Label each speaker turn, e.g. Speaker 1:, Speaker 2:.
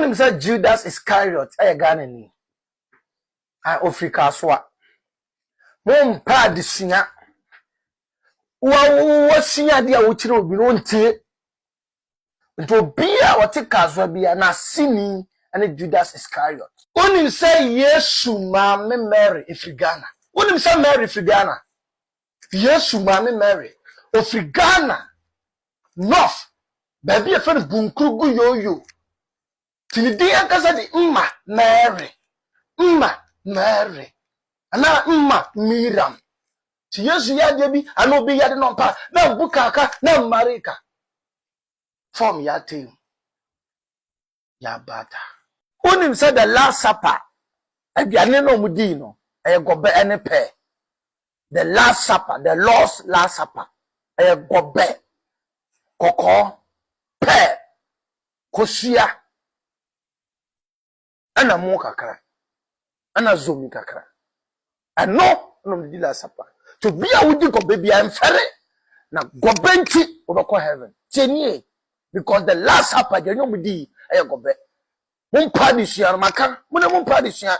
Speaker 1: him said Judas Iscariot, Ghana ni. Africa swa. Mom pa disia. Wa sia dia wo kire obi no ntie. Nto bia wo te kaswa bia na sini ane Judas Iscariot. Him say Yesu Mama Mary Ifrigana. Him say Mary Ifrigana. Yesu Mama Mary Ifrigana. North. Baby a friend bunkugu yo. Tini ankasa di Mary. Mary. Ana Miriam. Ti Yesu ya debi ano bi ya de no pa na bukaka na marika. Form ya team. Ya bata. Him said the last supper. Aduane no mudi no. Gobe ene pe. The last supper, the Lord's last supper. Gobe. Koko. Pe. Kosia. Ana mo kakra. Ana zomi kakra. Ano no di last supper. To be a wudi gobe bia emfere. Na gobe nti obekọ heaven. Tienie. Because the last supper, the no mudi gobe. Mumpa disua maka. Muna mumpa disua.